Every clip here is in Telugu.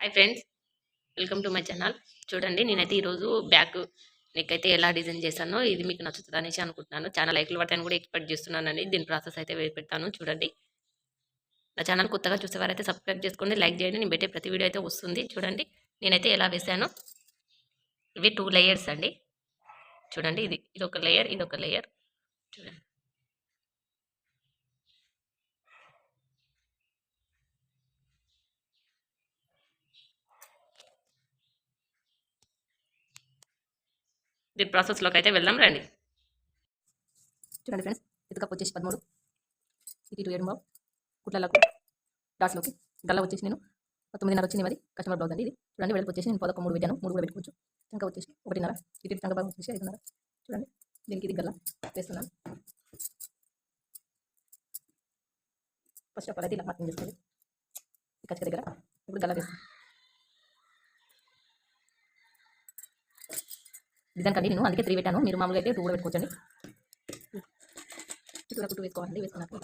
Hi friends, welcome to my channel. చూడండి, నేనైతే ఈరోజు బ్యాక్ నెక్ అయితే ఎలా డిజైన్ చేశానో ఇది మీకు నచ్చుతుంది అనేసి అనుకుంటున్నాను. చాలా లైక్లు పడతాయని కూడా ఎక్స్పెక్ట్ చేస్తున్నానండి. దీని ప్రాసెస్ అయితే పెడతాను చూడండి. నా ఛానల్ కొత్తగా చూసేవారైతే సబ్స్క్రైబ్ చేసుకోండి, లైక్ చేయండి. నేను పెట్టే ప్రతి వీడియో అయితే వస్తుంది. చూడండి, నేనైతే ఎలా వేసానో. ఇవి 2 లేయర్స్ అండి. చూడండి, ఇది ఒక లేయర్, ఇది ఒక లేయర్. చూడండి, దీని ప్రాసెస్లోకి అయితే వెళ్దాం రండి. చూడండి ఫ్రెండ్స్, ఇది కప్ వచ్చేసి 13, ఇది 7 బాబు కుట్లలకు డాట్స్లోకి గల్ల వచ్చేసి నేను 9:30 వచ్చింది. మరి కస్టమర్ బ్లౌజ్ అండి ఇది. చూడండి, వెడల్పు వచ్చేసి నేను 13 పెట్టాను, 3 కూడా పెట్టుకోవచ్చు. ఇంకా వచ్చేసి 1:30, ఇది టంక భాగం వచ్చేసి 5:30. చూడండి, దీనికి ఇది గల్ల వేస్తున్నాను. ఫస్ట్ ఆఫ్ ఆల్ అయితే ఇలా మార్కింగ్ చేసుకోండి ఈ కచ్చక దగ్గర. ఇప్పుడు గల్ల వేస్తాను. డిజైన్ కండి నేను అందుకే 3 పెట్టాను, మీరు మామూలుగా అయితే 2 కూడా పెట్టుకోవచ్చండి. చుట్టూరా కుట్టు వేసుకోవాలండి. వేసుకున్నాక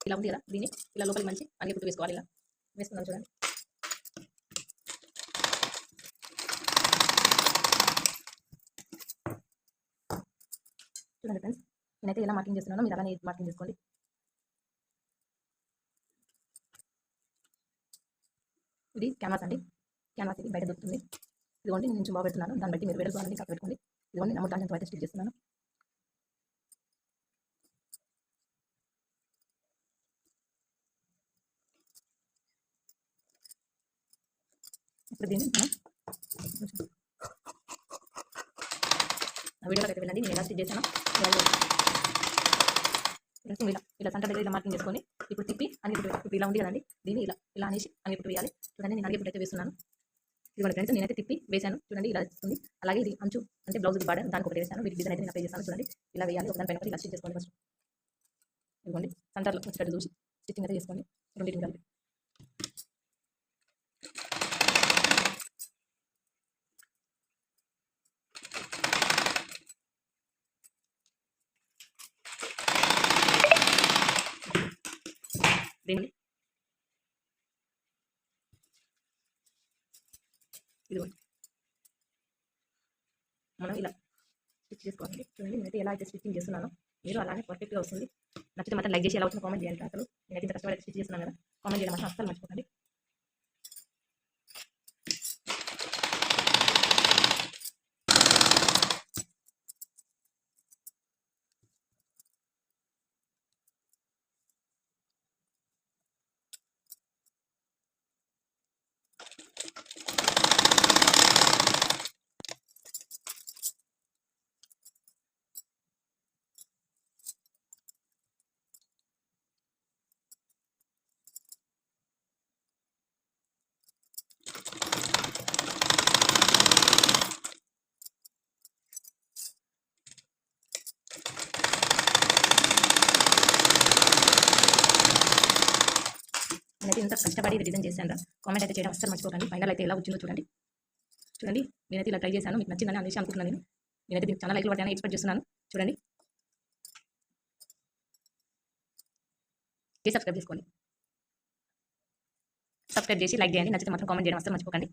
ఇలా ఉంది కదా, దీన్ని ఇలా లోపలికి మంచి అన్ని కుట్టు వేసుకోవాలి. ఇలా వేసుకుందాం. చూడండి, చూడండి ఫ్రెండ్స్, నేనైతే ఎలా మార్కింగ్ చేస్తున్నానో మీరు అలానే మార్కింగ్ చేసుకోండి. ఇది క్యాన్వాస్ అండి. క్యాన్వాస్ ఇది బయట దొరుకుతుంది. ఇదిగోండి, నేను కొంచెం బాగా పెడుతున్నాను. దాన్ని బట్టి మీరు వెడల్పు అనేది కాక పెట్టుకోండి. ఇదిగోండి, నమ్మకం దాంతో అయితే స్టిచ్ చేస్తున్నాను. ఇప్పుడు దీన్ని మనం వీడియోలోకి అయితే వెళ్ళండి. నేను ఎలా స్టిచ్ చేశాను ఇలా సెంటర్ దగ్గర ఇలా మార్కింగ్ చేసుకొని ఇప్పుడు తిప్పి అన్ని ఇప్పుడు ఇలా ఉంది కదండి, దీన్ని ఇలా అనేసి అన్ని ఇప్పుడు వేయాలి. చూడండి, నేను అన్ని ఇప్పుడు అయితే వేస్తున్నాను. ఇదిగోండి ఫ్రెండ్స్, నేనైతే తిప్పి వేసాను. చూడండి, ఇలా వస్తుంది. అలాగే ఇది అంచు అంటే బ్లౌజ్ బార్డర్ దానికి ఒకటి వేసాను. వీటి డిజైన్ అయితే నేను అప్లై చేస్తాను. చూడండి, ఇలా వేయాలి. ఒక దానిపైన ఇలా స్టిచ్ చేసుకోండి. ఫస్ట్ ఇదిగోండి, సెంటర్లో వచ్చేటట్టు చూసి స్టిచ్చింగ్ అయితే చేసుకోండి. రెండింటిని కలిపి దీన్ని ఇదిగోండి మనం ఇలా స్టిచ్ చేసుకోవాలి. చూడండి, నేనైతే ఎలా అయితే స్టిచ్చింగ్ చేస్తున్నానో మీరు అలానే పర్ఫెక్ట్గా వస్తుంది. నచ్చితే మాత్రం లైక్ చేసి ఎలా వచ్చిన కామెంట్ చేయండి. అసలు నేనైతే ఇంత కష్టపడి స్టిచ్ చేస్తున్నాను కదా, కామెంట్ చేయడం మాత్రం అస్సలు మర్చిపోకండి. నేనైతే ఇంత కష్టపడి డిజైన్ చేశాను. కామెంట్ అయితే చేయడం అస్సలు మర్చిపోకండి. ఫైనల్ అయితే ఎలా వచ్చిందో చూడండి. చూడండి, నేనైతే ఇలా ట్రై చేశాను. మీకు నచ్చిందని అనేసి అనుకుంటున్నాను. నేనైతే దీనికి చాలా లైక్లు పడతాయని ఎక్స్పెక్ట్ చేస్తున్నాను. చూడండి, సబ్స్క్రైబ్ చేసుకోండి. సబ్స్క్రైబ్ చేసి లైక్ చేయండి. నచ్చితే మాత్రం కామెంట్ చేయడం అస్సలు మర్చిపోకండి.